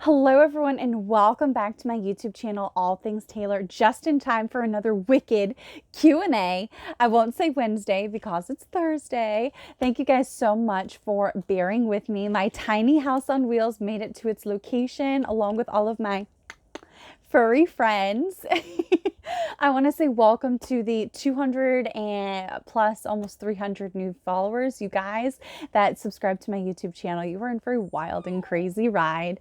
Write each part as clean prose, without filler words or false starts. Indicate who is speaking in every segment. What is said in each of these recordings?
Speaker 1: Hello everyone and welcome back to my YouTube channel, All Things Taylor, just in time for another wicked Q&A. I won't say Wednesday because it's Thursday. Thank you guys so much for bearing with me. My tiny house on wheels made it to its location along with all of my furry friends. I want to say welcome to the 200 and plus almost 300 new followers, you guys that subscribe to my YouTube channel. You are in for a wild and crazy ride.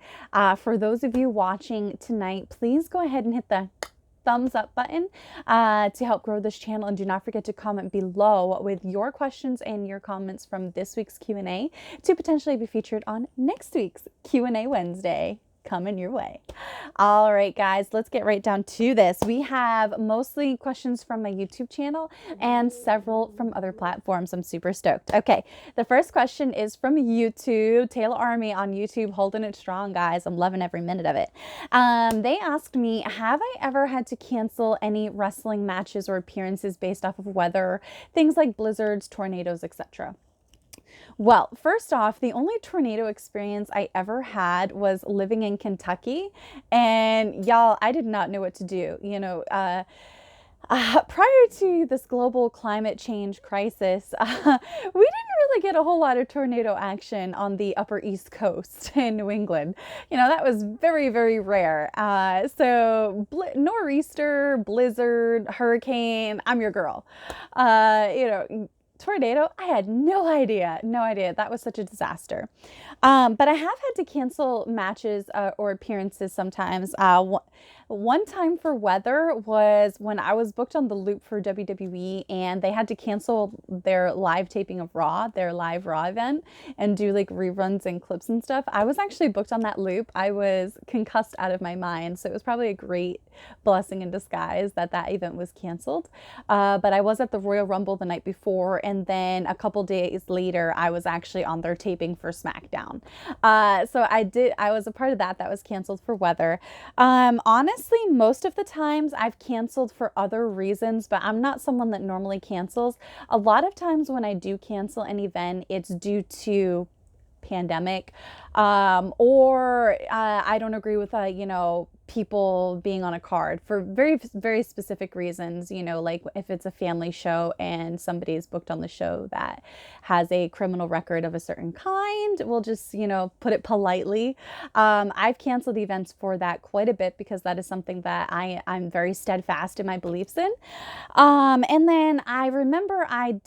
Speaker 1: For those of you watching tonight, please go ahead and hit the thumbs up button to help grow this channel, and do not forget to comment below with your questions and your comments from this week's Q&A to potentially be featured on next week's Q&A Wednesday coming your way. All right, guys, let's get right down to this. We have mostly questions from my YouTube channel and several from other platforms. I'm super stoked. Okay, the first question is from YouTube. Taylor Army on YouTube, holding it strong, guys. I'm loving every minute of it. They asked me, have I ever had to cancel any wrestling matches or appearances based off of weather, things like blizzards, tornadoes, etc.? Well, first off, the only tornado experience I ever had was living in Kentucky. And y'all, I did not know what to do. Prior to this global climate change crisis, we didn't really get a whole lot of tornado action on the upper East Coast in New England. That was very, very rare. Nor'easter, blizzard, hurricane, I'm your girl. Tornado, I had no idea. That was such a disaster. But I have had to cancel matches or appearances sometimes. One time for weather was when I was booked on the Loop for WWE, and they had to cancel their live taping of Raw, their live Raw event, and do like reruns and clips and stuff. I was actually booked on that Loop. I was concussed out of my mind, so it was probably a great blessing in disguise that event was canceled. But I was at the Royal Rumble the night before, and then a couple days later, I was actually on their taping for SmackDown. So I was a part of that was canceled for weather. Honestly, most of the times I've canceled for other reasons, but I'm not someone that normally cancels. A lot of times when I do cancel an event, it's due to pandemic, or I don't agree with people being on a card for very, very specific reasons, like if it's a family show and somebody is booked on the show that has a criminal record of a certain kind, we'll just, put it politely. I've canceled events for that quite a bit because that is something that I'm very steadfast in my beliefs in. And then I remember I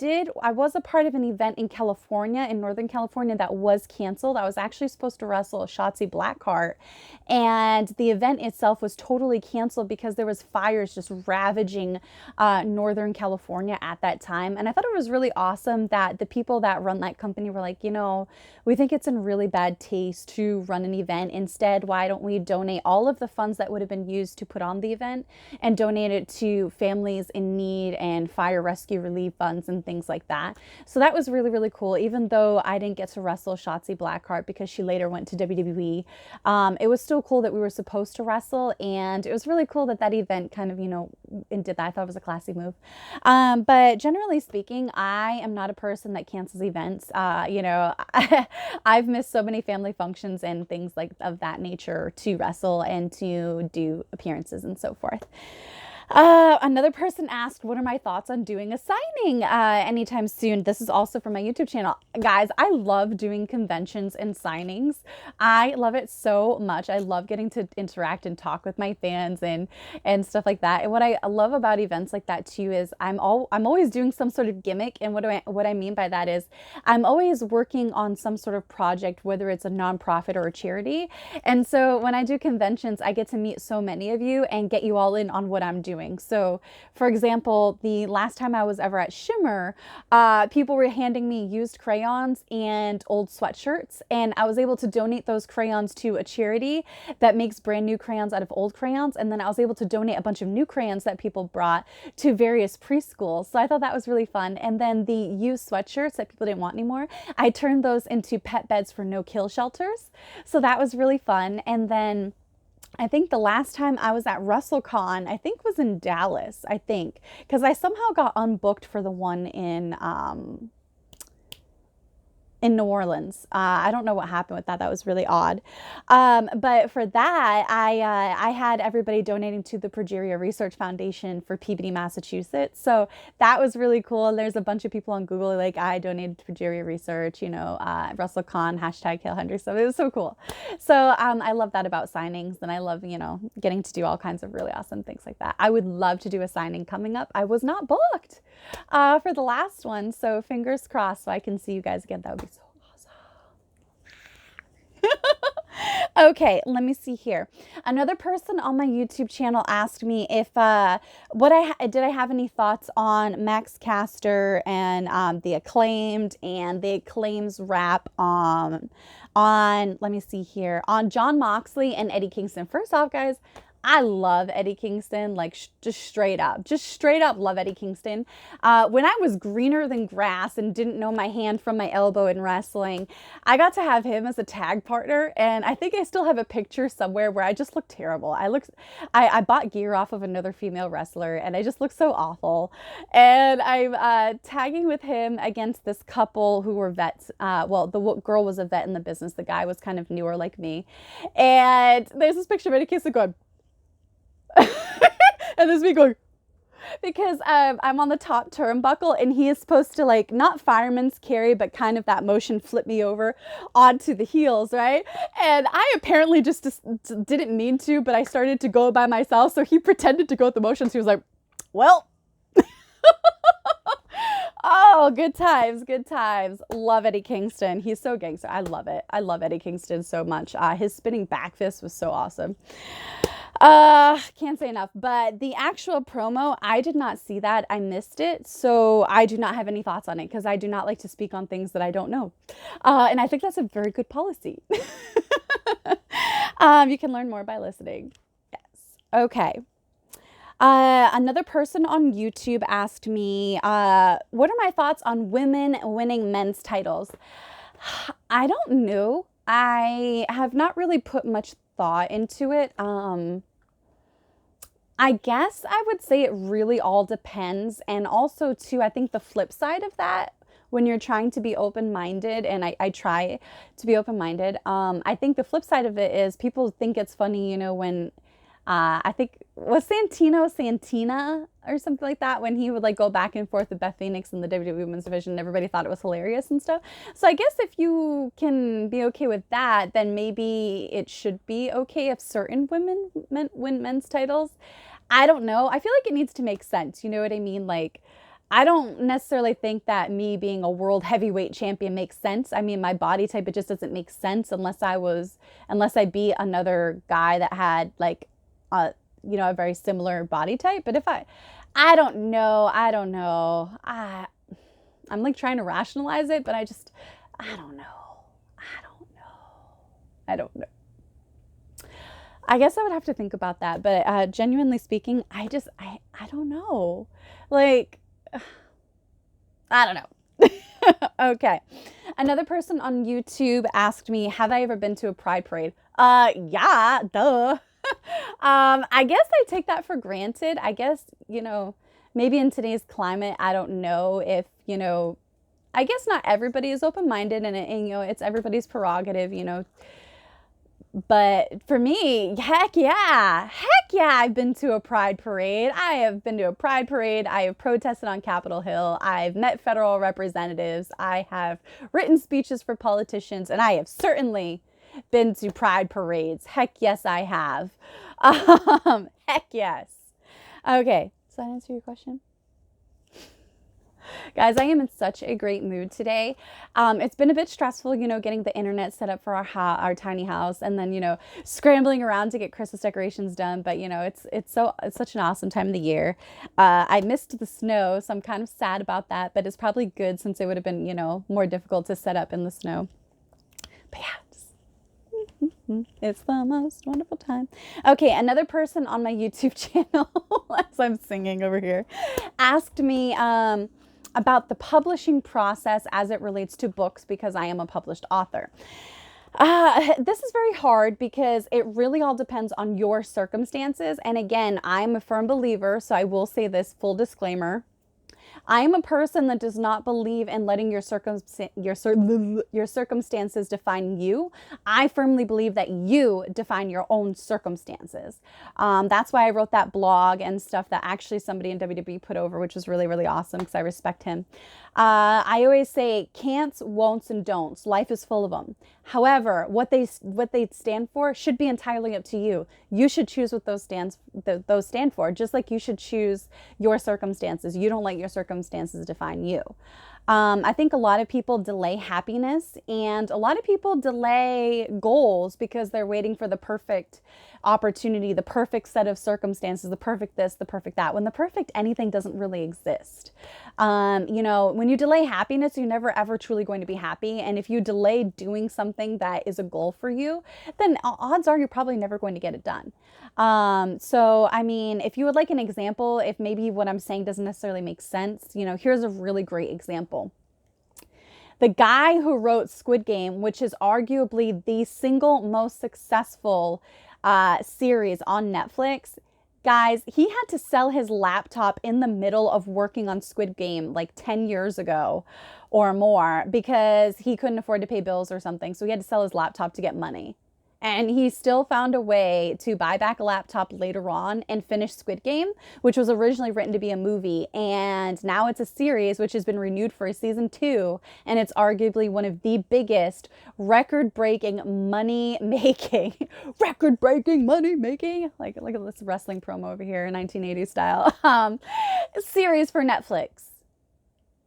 Speaker 1: was a part of an event in California, in Northern California, that was canceled. I was actually supposed to wrestle Shotzi Blackheart, and the event itself was totally canceled because there was fires just ravaging Northern California at that time. And I thought it was really awesome that the people that run that company were like, we think it's in really bad taste to run an event. Instead, why don't we donate all of the funds that would have been used to put on the event and donate it to families in need and fire rescue relief funds and things like that. So that was really, really cool. Even though I didn't get to wrestle Shotzi Blackheart because she later went to WWE, it was still cool that we were supposed to wrestle, and it was really cool that event kind of, did that. I thought it was a classy move. But generally speaking, I am not a person that cancels events. I've missed so many family functions and things like of that nature to wrestle and to do appearances and so forth. Another person asked, what are my thoughts on doing a signing anytime soon? This is also from my YouTube channel. Guys, I love doing conventions and signings. I love it so much. I love getting to interact and talk with my fans and stuff like that. And what I love about events like that too is I'm always doing some sort of gimmick. And what I mean by that is I'm always working on some sort of project, whether it's a nonprofit or a charity. And so when I do conventions, I get to meet so many of you and get you all in on what I'm doing. So, for example, the last time I was ever at Shimmer, people were handing me used crayons and old sweatshirts, and I was able to donate those crayons to a charity that makes brand new crayons out of old crayons, and then I was able to donate a bunch of new crayons that people brought to various preschools. So I thought that was really fun. And then the used sweatshirts that people didn't want anymore, I turned those into pet beds for no-kill shelters. So that was really fun. And then I think the last time I was at WrestleCon, I think was in Dallas, because I somehow got unbooked for the one in in New Orleans. I don't know what happened with that. That was really odd. But for that, I had everybody donating to the Progeria Research Foundation for Peabody, Massachusetts. So that was really cool. And there's a bunch of people on Google like, I donated to Progeria Research, Russell Kahn, hashtag Taeler Hendrix. So it was so cool. So I love that about signings, and I love, getting to do all kinds of really awesome things like that. I would love to do a signing coming up. I was not booked for the last one. So fingers crossed so I can see you guys again. That would be so awesome. Okay, let me see here. Another person on my YouTube channel asked me if did I have any thoughts on Max Caster and the Acclaimed and the Acclaim's rap on let me see here, on John Moxley and Eddie Kingston. First off, guys, I love Eddie Kingston, like just straight up love Eddie Kingston. When I was greener than grass and didn't know my hand from my elbow in wrestling, I got to have him as a tag partner. And I think I still have a picture somewhere where I just looked terrible. I bought gear off of another female wrestler and I just looked so awful. And I'm tagging with him against this couple who were vets. Well, the girl was a vet in the business. The guy was kind of newer like me. And there's this picture of Eddie Kingston going, and there's me going, because I'm on the top turnbuckle and he is supposed to, like, not fireman's carry, but kind of that motion flip me over onto the heels, right? And I apparently just didn't mean to, but I started to go by myself. So he pretended to go with the motions. He was like, well, oh, good times, good times. Love Eddie Kingston. He's so gangster. I love it. I love Eddie Kingston so much. His spinning back fist was so awesome. Can't say enough, but the actual promo, I did not see that. I missed it. So I do not have any thoughts on it because I do not like to speak on things that I don't know. And I think that's a very good policy. You can learn more by listening. Yes. Okay. Another person on YouTube asked me, what are my thoughts on women winning men's titles? I don't know. I have not really put much thought into it. I guess I would say it really all depends. And also too, I think the flip side of that, when you're trying to be open-minded, and I try to be open-minded, I think the flip side of it is people think it's funny, when I think, was Santina or something like that, when he would like go back and forth with Beth Phoenix in the WWE Women's Division, and everybody thought it was hilarious and stuff. So I guess if you can be okay with that, then maybe it should be okay if certain women win men's titles. I don't know. I feel like it needs to make sense. You know what I mean? Like, I don't necessarily think that me being a world heavyweight champion makes sense. I mean, my body type, it just doesn't make sense unless I beat another guy that had like, a very similar body type. But if I don't know. I'm like trying to rationalize it, but I don't know. I guess I would have to think about that. But genuinely speaking, I don't know. Like, I don't know. Okay. Another person on YouTube asked me, have I ever been to a pride parade? Yeah, duh. I guess I take that for granted. I guess, maybe in today's climate, I don't know if, I guess not everybody is open-minded and it's everybody's prerogative, But for me, heck yeah, I've been to a pride parade. I have been to a pride parade. I have protested on Capitol Hill. I've met federal representatives. I have written speeches for politicians, and I have certainly been to pride parades. Heck yes, I have. Heck yes. Okay, does that answer your question? Guys, I am in such a great mood today. It's been a bit stressful, getting the internet set up for our tiny house, and then, scrambling around to get Christmas decorations done. But, it's such an awesome time of the year. I missed the snow, so I'm kind of sad about that, but it's probably good since it would have been, more difficult to set up in the snow. But yeah. It's the most wonderful time. Okay, another person on my YouTube channel, as I'm singing over here, asked me about the publishing process as it relates to books, because I am a published author. This is very hard because it really all depends on your circumstances. And again, I'm a firm believer, so I will say this, full disclaimer. I am a person that does not believe in letting your circumstances define you. I firmly believe that you define your own circumstances. That's why I wrote that blog and stuff that actually somebody in WWE put over, which was really, really awesome because I respect him. I always say can'ts, won'ts, and don'ts. Life is full of them. However, what they stand for should be entirely up to you. You should choose what those stand for, just like you should choose your circumstances. You don't let your circumstances define you. I think a lot of people delay happiness and a lot of people delay goals because they're waiting for the perfect opportunity, the perfect set of circumstances, the perfect this, the perfect that, when the perfect anything doesn't really exist. When you delay happiness, you're never ever truly going to be happy. And if you delay doing something that is a goal for you, then odds are you're probably never going to get it done. If you would like an example, if maybe what I'm saying doesn't necessarily make sense, here's a really great example. The guy who wrote Squid Game, which is arguably the single most successful series on Netflix, guys, he had to sell his laptop in the middle of working on Squid Game like 10 years ago or more because he couldn't afford to pay bills or something. So he had to sell his laptop to get money. And he still found a way to buy back a laptop later on and finish Squid Game, which was originally written to be a movie. And now it's a series, which has been renewed for a season 2. And it's arguably one of the biggest record-breaking money-making, like look at this wrestling promo over here, 1980s style, series for Netflix.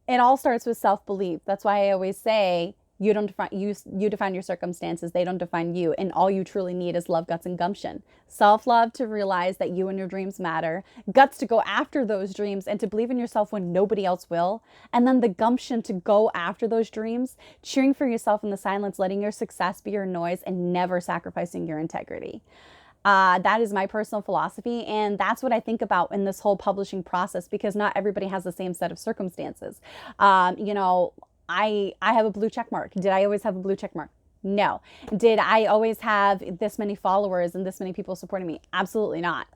Speaker 1: It all starts with self-belief. That's why I always say, you define your circumstances. They don't define you. And all you truly need is love, guts, and gumption. Self-love to realize that you and your dreams matter. Guts to go after those dreams and to believe in yourself when nobody else will. And then the gumption to go after those dreams, cheering for yourself in the silence, letting your success be your noise, and never sacrificing your integrity. That is my personal philosophy, and that's what I think about in this whole publishing process because not everybody has the same set of circumstances. I have a blue check mark. Did I always have a blue check mark? No. Did I always have this many followers and this many people supporting me? Absolutely not.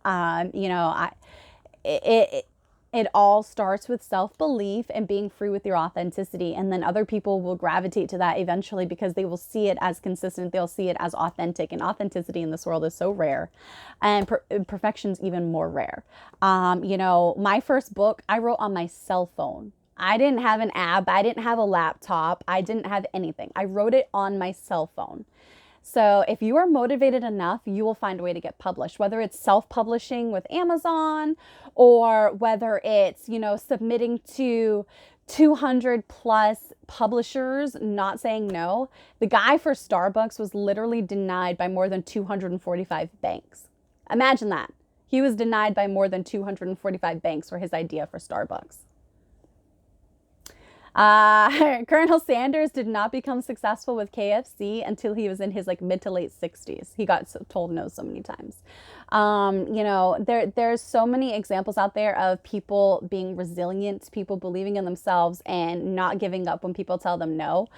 Speaker 1: It all starts with self-belief and being free with your authenticity. And then other people will gravitate to that eventually because they will see it as consistent. They'll see it as authentic. And authenticity in this world is so rare. And perfection's even more rare. My first book I wrote on my cell phone. I didn't have an app. I didn't have a laptop. I didn't have anything. I wrote it on my cell phone. So if you are motivated enough, you will find a way to get published, whether it's self-publishing with Amazon or whether it's, submitting to 200 plus publishers, not saying no. The guy for Starbucks was literally denied by more than 245 banks. Imagine that. He was denied by more than 245 banks for his idea for Starbucks. Colonel Sanders did not become successful with KFC until he was in his mid to late 60s. He got told no so many times. There's so many examples out there of people being resilient, people believing in themselves and not giving up when people tell them no.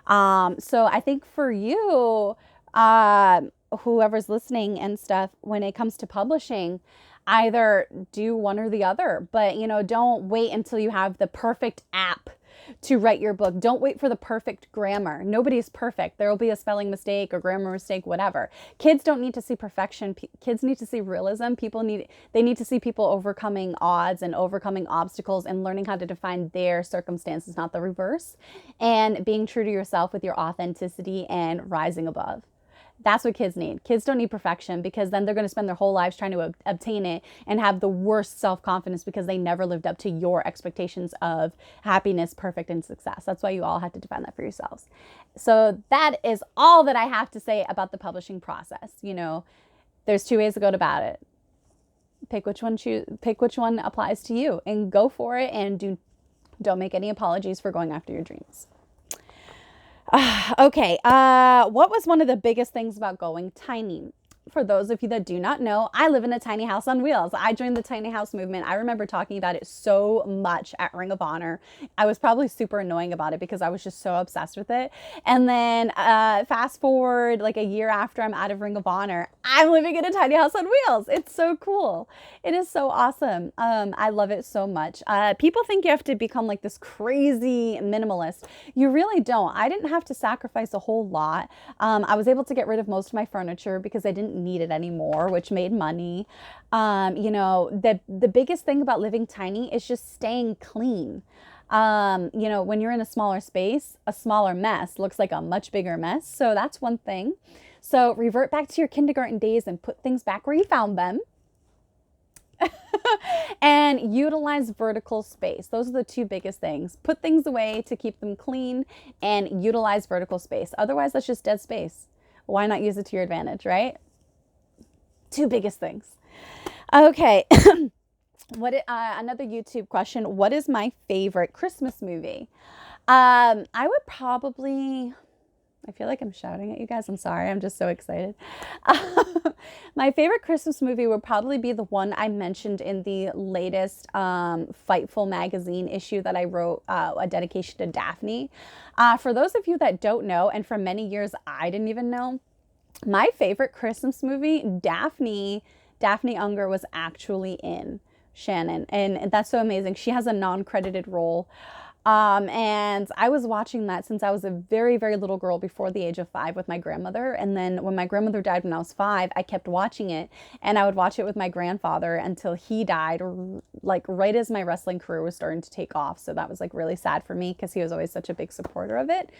Speaker 1: So I think for you, whoever's listening and stuff, when it comes to publishing, either do one or the other, but don't wait until you have the perfect app to write your book. Don't wait for the perfect grammar. Nobody's perfect. There will be a spelling mistake or grammar mistake, whatever. Kids don't need to see perfection. Kids need to see realism. They need to see people overcoming odds and overcoming obstacles and learning how to define their circumstances, not the reverse, and being true to yourself with your authenticity and rising above. That's what kids need. Kids don't need perfection because then they're going to spend their whole lives trying to obtain it and have the worst self-confidence because they never lived up to your expectations of happiness, perfect, and success. That's why you all have to define that for yourselves. So that is all that I have to say about the publishing process. There's 2 ways to go about it. Pick which one applies to you and go for it, and don't make any apologies for going after your dreams. Okay, what was one of the biggest things about going tiny? for those of you that do not know, I live in a tiny house on wheels. I joined the tiny house movement. I remember talking about it so much at Ring of Honor. I was probably super annoying about it because I was just so obsessed with it. And then fast forward like a year after I'm out of Ring of Honor, I'm living in a tiny house on wheels. It's so cool. It is so awesome. I love it so much. People think you have to become like this crazy minimalist. You really don't. I didn't have to sacrifice a whole lot. I was able to get rid of most of my furniture because I didn't need it anymore, which made money. You know, the biggest thing about living tiny is just staying clean. You know, when you're in a smaller space, a smaller mess looks like a much bigger mess. So that's one thing. So revert back to your kindergarten days and put things back where you found them. And utilize vertical space. Those are the two biggest things. Put things away to keep them clean and utilize vertical space. Otherwise, that's just dead space. Why not use it to your advantage, right? Two biggest things. Okay. Another YouTube question. What is my favorite Christmas movie? I would probably... I feel like I'm shouting at you guys. I'm sorry. I'm just so excited. My favorite Christmas movie would probably be the one I mentioned in the latest Fightful magazine issue that I wrote, a dedication to Daphne. For those of you that don't know, and for many years I didn't even know, my favorite Christmas movie, Daphne Unger was actually in Shannon. And that's so amazing. She has a non-credited role. And I was watching that since I was a very, very little girl before the age of 5 with my grandmother. And then when my grandmother died when I was 5, I kept watching it, and I would watch it with my grandfather until he died, like right as my wrestling career was starting to take off. So that was like really sad for me because he was always such a big supporter of it.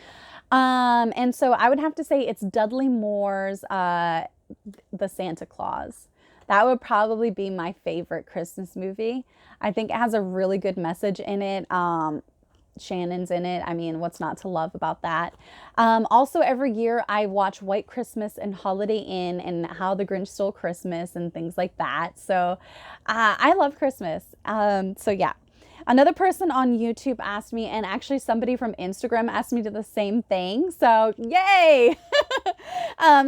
Speaker 1: And so I would have to say it's Dudley Moore's, The Santa Claus. That would probably be my favorite Christmas movie. I think it has a really good message in it. Shannon's in it. I mean, what's not to love about that? Also, every year I watch White Christmas and Holiday Inn and How the Grinch Stole Christmas and things like that. So I love Christmas. So yeah. Another person on YouTube asked me, and actually somebody from Instagram asked me to the same thing. So yay!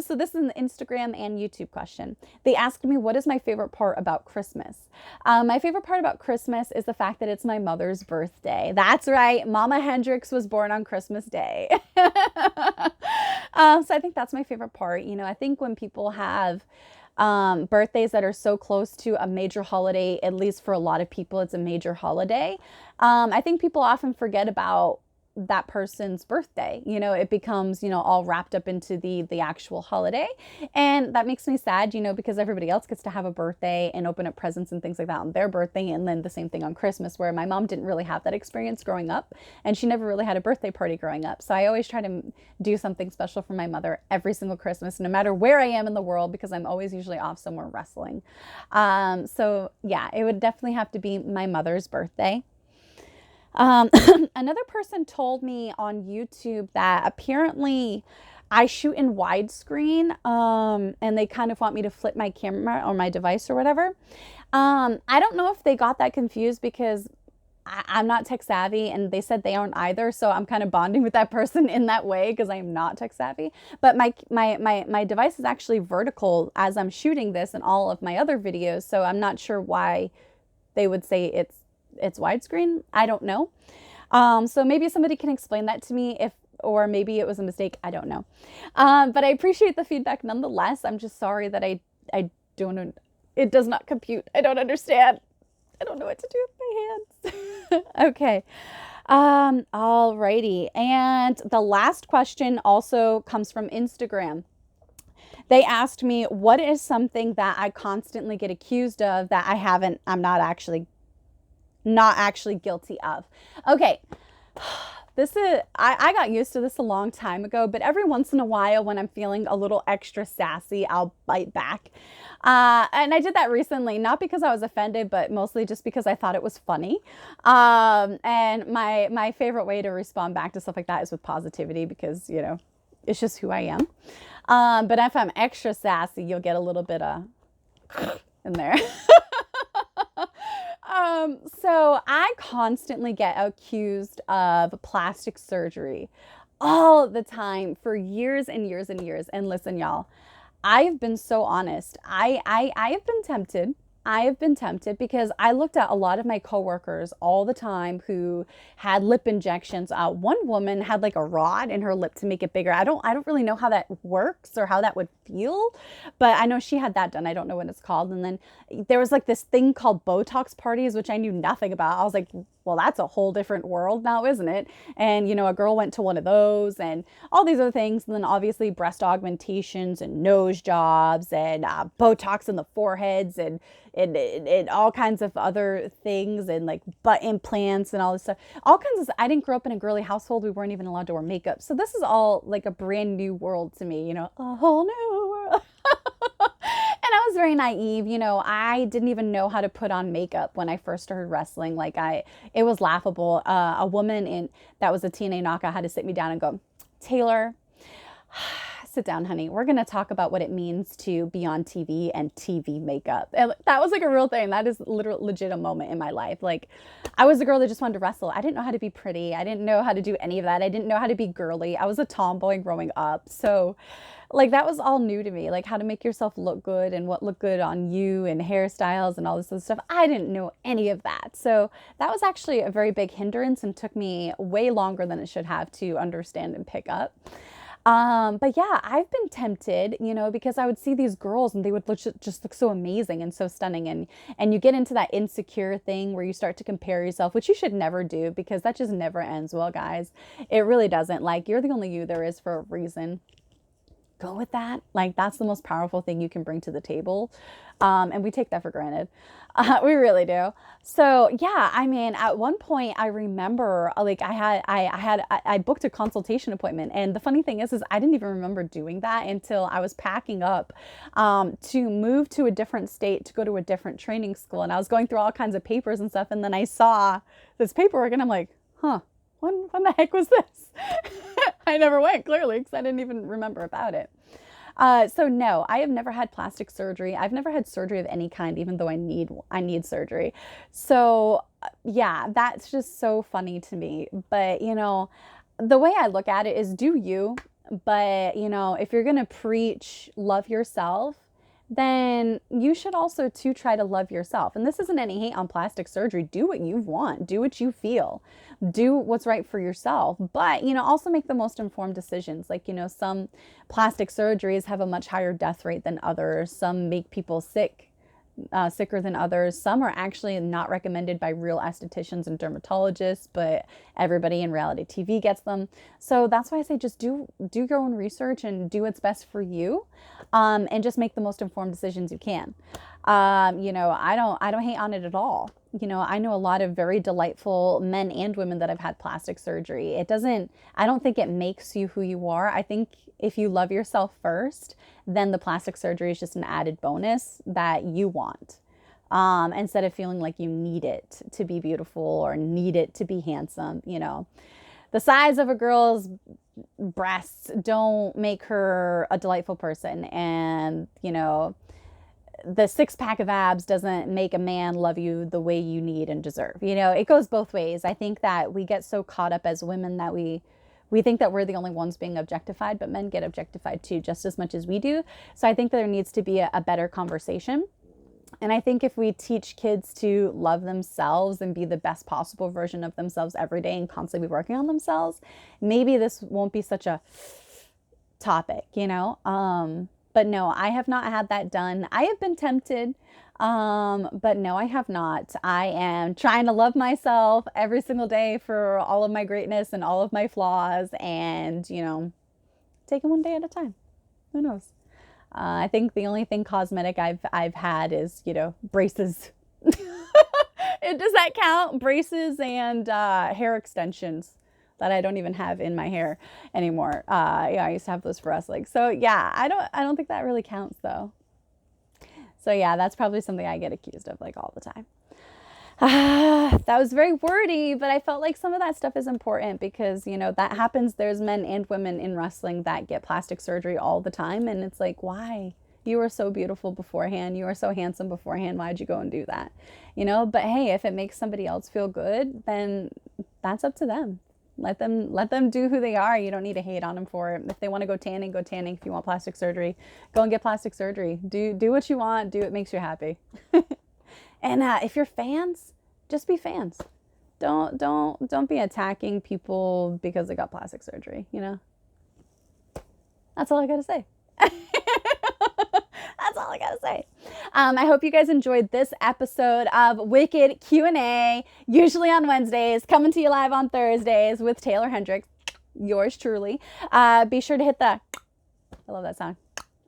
Speaker 1: So this is an Instagram and YouTube question. They asked me, what is my favorite part about Christmas? My favorite part about Christmas is the fact that it's my mother's birthday. That's right. Mama Hendrix was born on Christmas Day. So I think that's my favorite part. You know, I think when people have birthdays that are so close to a major holiday, at least for a lot of people, it's a major holiday. I think people often forget about that person's birthday. You know, it becomes, you know, all wrapped up into the actual holiday. And that makes me sad, you know, because everybody else gets to have a birthday and open up presents and things like that on their birthday. And then the same thing on Christmas, where my mom didn't really have that experience growing up, and she never really had a birthday party growing up. So I always try to do something special for my mother every single Christmas, no matter where I am in the world, because I'm always usually off somewhere wrestling. So yeah, it would definitely have to be my mother's birthday. Another person told me on YouTube that apparently I shoot in widescreen, and they kind of want me to flip my camera or my device or whatever. I don't know if they got that confused because I'm not tech savvy, and they said they aren't either. So I'm kind of bonding with that person in that way because I'm not tech savvy. But my device is actually vertical as I'm shooting this and all of my other videos. So I'm not sure why they would say it's widescreen. I don't know. So maybe somebody can explain that to me, or maybe it was a mistake. I don't know. But I appreciate the feedback nonetheless. I'm just sorry that I don't, it does not compute. I don't understand. I don't know what to do with my hands. Okay. Alrighty. And the last question also comes from Instagram. They asked me, what is something that I constantly get accused of that I'm not actually guilty of? Okay. This is, I got used to this a long time ago, but every once in a while when I'm feeling a little extra sassy, I'll bite back. And I did that recently, not because I was offended, but mostly just because I thought it was funny. And my favorite way to respond back to stuff like that is with positivity, because, you know, it's just who I am. But if I'm extra sassy, you'll get a little bit of in there. So I constantly get accused of plastic surgery all the time for years and years and years. And listen, y'all, I have been so honest. I have been tempted. I have been tempted because I looked at a lot of my coworkers all the time who had lip injections. One woman had like a rod in her lip to make it bigger. I don't really know how that works or how that would feel, but I know she had that done. I don't know what it's called. And then there was like this thing called Botox parties, which I knew nothing about. I was like, well, that's a whole different world now, isn't it? And, a girl went to one of those and all these other things. And then obviously breast augmentations and nose jobs and Botox in the foreheads and all kinds of other things and like butt implants and all this stuff. All kinds of, I didn't grow up in a girly household. We weren't even allowed to wear makeup. So this is all like a brand new world to me, a whole new world. And I was very naive, I didn't even know how to put on makeup when I first started wrestling. It was laughable. A woman that was a TNA knockout had to sit me down and go, Taylor, sit down, honey. We're going to talk about what it means to be on TV and TV makeup. And that was like a real thing. That is legit a moment in my life. Like, I was a girl that just wanted to wrestle. I didn't know how to be pretty. I didn't know how to do any of that. I didn't know how to be girly. I was a tomboy growing up. So like that was all new to me, like how to make yourself look good and what looked good on you and hairstyles and all this other stuff. I didn't know any of that. So that was actually a very big hindrance and took me way longer than it should have to understand and pick up. But yeah, I've been tempted, because I would see these girls and they would just look so amazing and so stunning. And you get into that insecure thing where you start to compare yourself, which you should never do because that just never ends well, guys. It really doesn't. Like, you're the only you there is for a reason. Go with that. Like, that's the most powerful thing you can bring to the table. And we take that for granted. We really do. So yeah, I mean, at one point I remember like I booked a consultation appointment. And the funny thing is I didn't even remember doing that until I was packing up, to move to a different state, to go to a different training school. And I was going through all kinds of papers and stuff. And then I saw this paperwork and I'm like, huh, when the heck was this? I never went, clearly, because I didn't even remember about it. So no, I have never had plastic surgery. I've never had surgery of any kind, even though I need surgery. So yeah, that's just so funny to me. But the way I look at it is do you, but if you're going to preach love yourself, then you should also too try to love yourself. And this isn't any hate on plastic surgery. Do what you want. Do what you feel. Do what's right for yourself. But, also make the most informed decisions. Like, some plastic surgeries have a much higher death rate than others. Some make people sicker than others. Some are actually not recommended by real estheticians and dermatologists, but everybody in reality TV gets them. So that's why I say just do your own research and do what's best for you, and just make the most informed decisions you can. I don't hate on it at all. I know a lot of very delightful men and women that have had plastic surgery. I don't think it makes you who you are. I think if you love yourself first, then the plastic surgery is just an added bonus that you want. Instead of feeling like you need it to be beautiful or need it to be handsome. The size of a girl's breasts don't make her a delightful person. And, the 6-pack of abs doesn't make a man love you the way you need and deserve. It goes both ways. I think that we get so caught up as women that we think that we're the only ones being objectified, but men get objectified too, just as much as we do. So I think there needs to be a better conversation. And I think if we teach kids to love themselves and be the best possible version of themselves every day and constantly be working on themselves, maybe this won't be such a topic, But no, I have not had that done. I have been tempted, but no, I have not. I am trying to love myself every single day for all of my greatness and all of my flaws and, take it one day at a time. Who knows? I think the only thing cosmetic I've had is, braces. Does that count? Braces and hair extensions that I don't even have in my hair anymore. I used to have those for wrestling. So yeah, I don't think that really counts though. So yeah, that's probably something I get accused of like all the time. That was very wordy, but I felt like some of that stuff is important because, that happens. There's men and women in wrestling that get plastic surgery all the time. And it's like, why? You were so beautiful beforehand. You were so handsome beforehand. Why'd you go and do that? But hey, if it makes somebody else feel good, then that's up to them. Let them do who they are. You don't need to hate on them for it. If they want to go tanning, go tanning. If you want plastic surgery, go and get plastic surgery. Do what you want. Do what makes you happy. And if you're fans, just be fans. Don't be attacking people because they got plastic surgery, you know? That's all I got to say. That's all I got to say. I hope you guys enjoyed this episode of Wicked Q&A, usually on Wednesdays, coming to you live on Thursdays with Taeler Hendrix, yours truly. Be sure to hit the, I love that song,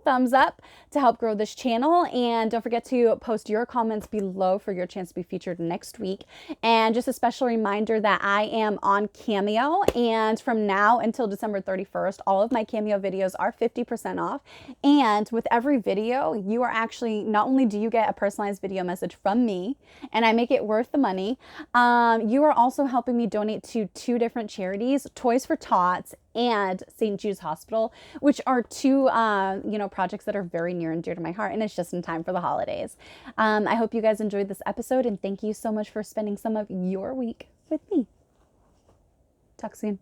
Speaker 1: thumbs up to help grow this channel, and don't forget to post your comments below for your chance to be featured next week. And just a special reminder that I am on Cameo, and from now until December 31st, all of my Cameo videos are 50% off. And with every video, you are actually, not only do you get a personalized video message from me, and I make it worth the money, you are also helping me donate to 2 different charities, Toys for Tots and St. Jude's Hospital, which are 2, projects that are very near and dear to my heart, and it's just in time for the holidays. I hope you guys enjoyed this episode, and thank you so much for spending some of your week with me. Talk soon.